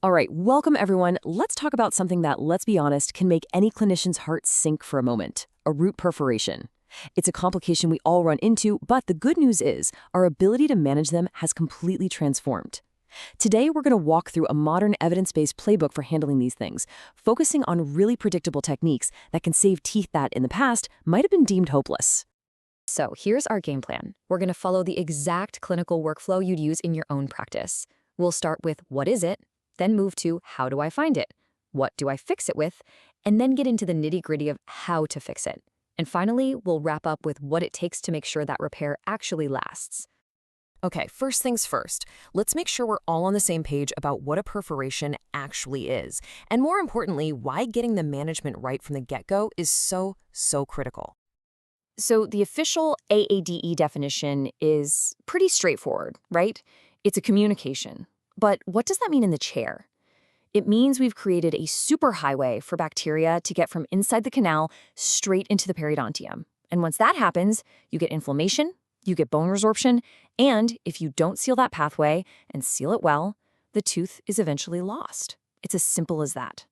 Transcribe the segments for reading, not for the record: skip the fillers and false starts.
All right, welcome everyone. Let's talk about something that, let's be honest, can make any clinician's heart sink for a moment: a root perforation. It's a complication we all run into, but the good news is our ability to manage them has completely transformed. Today, we're going to walk through a modern evidence-based playbook for handling these things, focusing on really predictable techniques that can save teeth that, in the past, might have been deemed hopeless. So here's our game plan. We're going to follow the exact clinical workflow you'd use in your own practice. We'll start with what is it, then move to how do I find it, what do I fix it with, and then get into the nitty-gritty of how to fix it. And finally, we'll wrap up with what it takes to make sure that repair actually lasts. Okay, first things first, let's make sure we're all on the same page about what a perforation actually is, and more importantly, why getting the management right from the get-go is so critical. So the official AADE definition is pretty straightforward, right? It's a communication. But what does that mean in the chair? It means we've created a superhighway for bacteria to get from inside the canal straight into the periodontium. And once that happens, you get inflammation, you get bone resorption, and if you don't seal that pathway and seal it well, the tooth is eventually lost. It's as simple as that.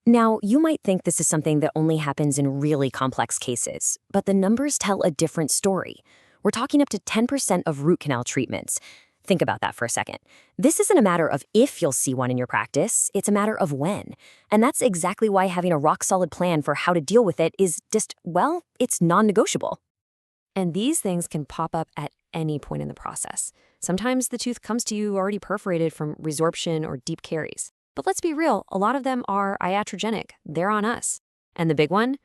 Now, you might think this is something that only happens in really complex cases, but the numbers tell a different story. We're talking up to 10% of root canal treatments. Think about that for a second. This isn't a matter of if you'll see one in your practice, it's a matter of when. And that's exactly why having a rock-solid plan for how to deal with it is just, well, it's non-negotiable. And these things can pop up at any point in the process. Sometimes the tooth comes to you already perforated from resorption or deep caries. But let's be real, a lot of them are iatrogenic. They're on us. And the big one?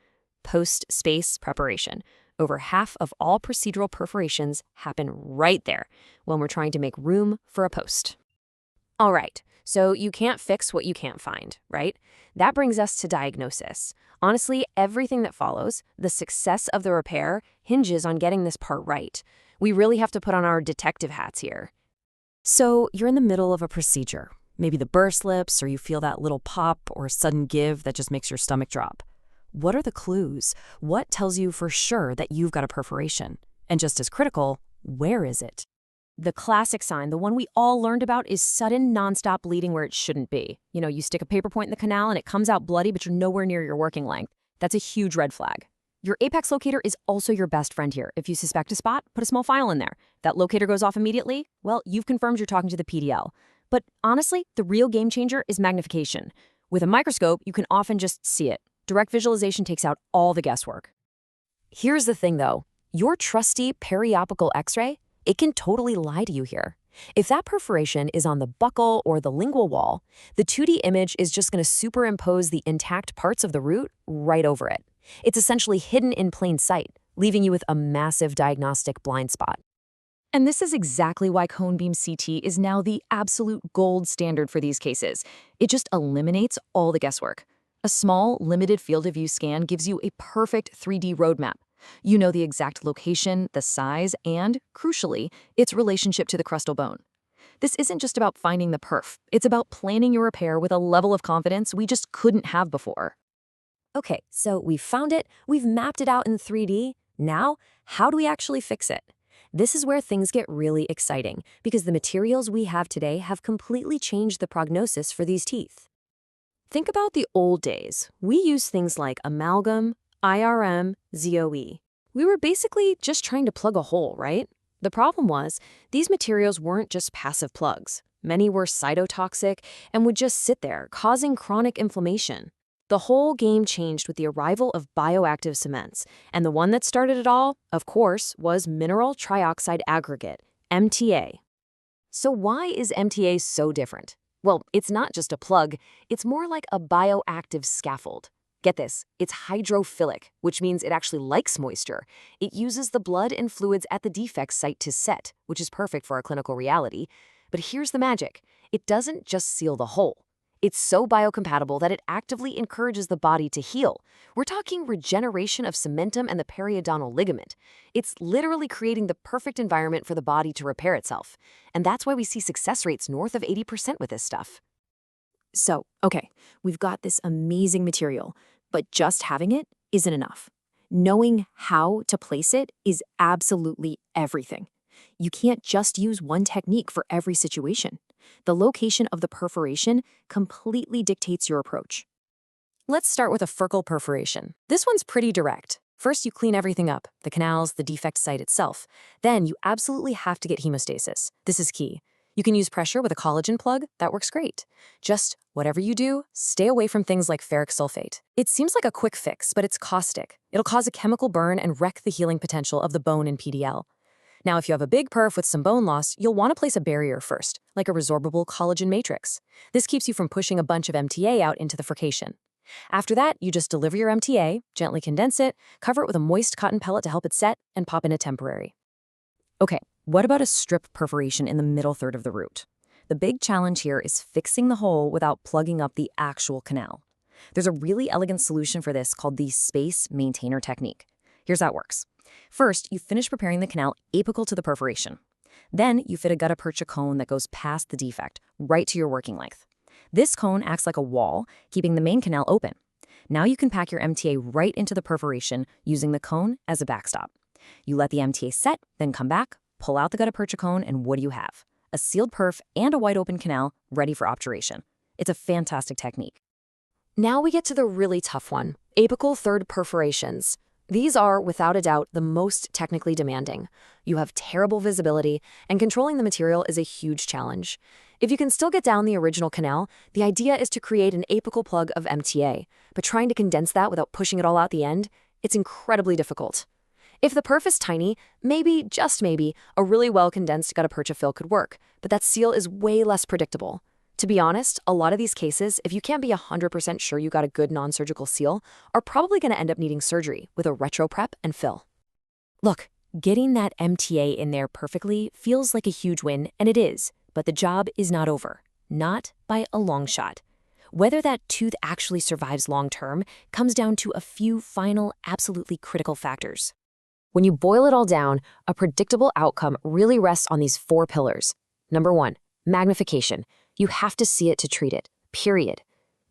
Post-space preparation. Over half of all procedural perforations happen right there when we're trying to make room for a post. All right, so you can't fix what you can't find, right? That brings us to diagnosis. Honestly, everything that follows, the success of the repair, hinges on getting this part right. We really have to put on our detective hats here. So you're in the middle of a procedure. Maybe the burr slips, or you feel that little pop or sudden give that just makes your stomach drop. What are the clues? What tells you for sure that you've got a perforation? And just as critical, where is it? The classic sign, the one we all learned about, is sudden nonstop bleeding where it shouldn't be. You stick a paper point in the canal and it comes out bloody, but you're nowhere near your working length. That's a huge red flag. Your apex locator is also your best friend here. If you suspect a spot, put a small file in there. If that locator goes off immediately, well, you've confirmed you're talking to the PDL. But honestly, the real game changer is magnification. With a microscope, you can often just see it. Direct visualization takes out all the guesswork. Here's the thing though, your trusty periopical x-ray, it can totally lie to you here. If that perforation is on the buccal or the lingual wall, the 2D image is just going to superimpose the intact parts of the root right over it. It's essentially hidden in plain sight, leaving you with a massive diagnostic blind spot. And this is exactly why cone beam CT is now the absolute gold standard for these cases. It just eliminates all the guesswork. A small, limited field of view scan gives you a perfect 3D roadmap. You know the exact location, the size, and, crucially, its relationship to the crustal bone. This isn't just about finding the perf. It's about planning your repair with a level of confidence we just couldn't have before. Okay, so we've found it, we've mapped it out in 3D. Now, how do we actually fix it? This is where things get really exciting, because the materials we have today have completely changed the prognosis for these teeth. Think about the old days. We used things like amalgam, IRM, ZOE. We were basically just trying to plug a hole, right? The problem was, these materials weren't just passive plugs. Many were cytotoxic and would just sit there, causing chronic inflammation. The whole game changed with the arrival of bioactive cements, and the one that started it all, of course, was mineral trioxide aggregate, MTA. So why is MTA so different? Well, it's not just a plug, it's more like a bioactive scaffold. Get this, it's hydrophilic, which means it actually likes moisture. It uses the blood and fluids at the defect site to set, which is perfect for our clinical reality. But here's the magic. It doesn't just seal the hole. It's so biocompatible that it actively encourages the body to heal. We're talking regeneration of cementum and the periodontal ligament. It's literally creating the perfect environment for the body to repair itself. And that's why we see success rates north of 80% with this stuff. So, okay, we've got this amazing material, but just having it isn't enough. Knowing how to place it is absolutely everything. You can't just use one technique for every situation. The location of the perforation completely dictates your approach. Let's start with a furcal perforation. This one's pretty direct. First, you clean everything up, the canals, the defect site itself. Then, you absolutely have to get hemostasis. This is key. You can use pressure with a collagen plug, that works great. Just whatever you do, stay away from things like ferric sulfate. It seems like a quick fix, but it's caustic. It'll cause a chemical burn and wreck the healing potential of the bone in PDL. Now, if you have a big perf with some bone loss, you'll want to place a barrier first, like a resorbable collagen matrix. This keeps you from pushing a bunch of MTA out into the furcation. After that, you just deliver your MTA, gently condense it, cover it with a moist cotton pellet to help it set, and pop in a temporary. Okay, what about a strip perforation in the middle third of the root? The big challenge here is fixing the hole without plugging up the actual canal. There's a really elegant solution for this called the space maintainer technique. Here's how it works. First, you finish preparing the canal apical to the perforation. Then, you fit a gutta percha cone that goes past the defect, right to your working length. This cone acts like a wall, keeping the main canal open. Now you can pack your MTA right into the perforation using the cone as a backstop. You let the MTA set, then come back, pull out the gutta percha cone, and what do you have? A sealed perf and a wide open canal ready for obturation. It's a fantastic technique. Now we get to the really tough one, apical third perforations. These are, without a doubt, the most technically demanding. You have terrible visibility, and controlling the material is a huge challenge. If you can still get down the original canal, the idea is to create an apical plug of MTA, but trying to condense that without pushing it all out the end, it's incredibly difficult. If the perf is tiny, maybe, just maybe, a really well-condensed gutta percha fill could work, but that seal is way less predictable. To be honest, a lot of these cases, if you can't be 100% sure you got a good non-surgical seal, are probably going to end up needing surgery with a retro prep and fill. Look, getting that MTA in there perfectly feels like a huge win, and it is, but the job is not over. Not by a long shot. Whether that tooth actually survives long-term comes down to a few final, absolutely critical factors. When you boil it all down, a predictable outcome really rests on these 4 pillars. Number 1, magnification. You have to see it to treat it, period.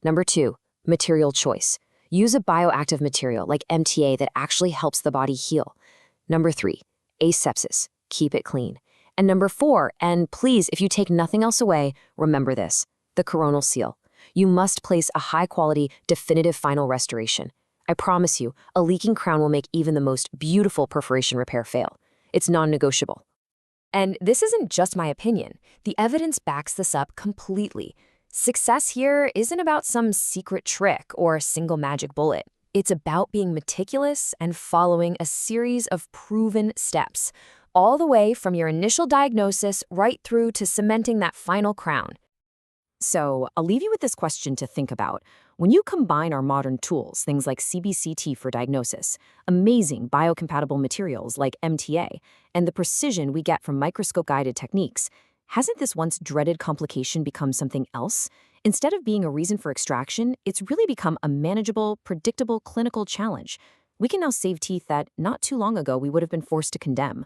Number 2, material choice. Use a bioactive material like MTA that actually helps the body heal. Number 3, asepsis. Keep it clean. And number 4, and please, if you take nothing else away, remember this, the coronal seal. You must place a high-quality, definitive final restoration. I promise you, a leaking crown will make even the most beautiful perforation repair fail. It's non-negotiable. And this isn't just my opinion. The evidence backs this up completely. Success here isn't about some secret trick or a single magic bullet. It's about being meticulous and following a series of proven steps, all the way from your initial diagnosis right through to cementing that final crown. So, I'll leave you with this question to think about. When you combine our modern tools, things like CBCT for diagnosis, amazing biocompatible materials like MTA, and the precision we get from microscope-guided techniques, hasn't this once dreaded complication become something else? Instead of being a reason for extraction, it's really become a manageable, predictable clinical challenge. We can now save teeth that, not too long ago, we would have been forced to condemn.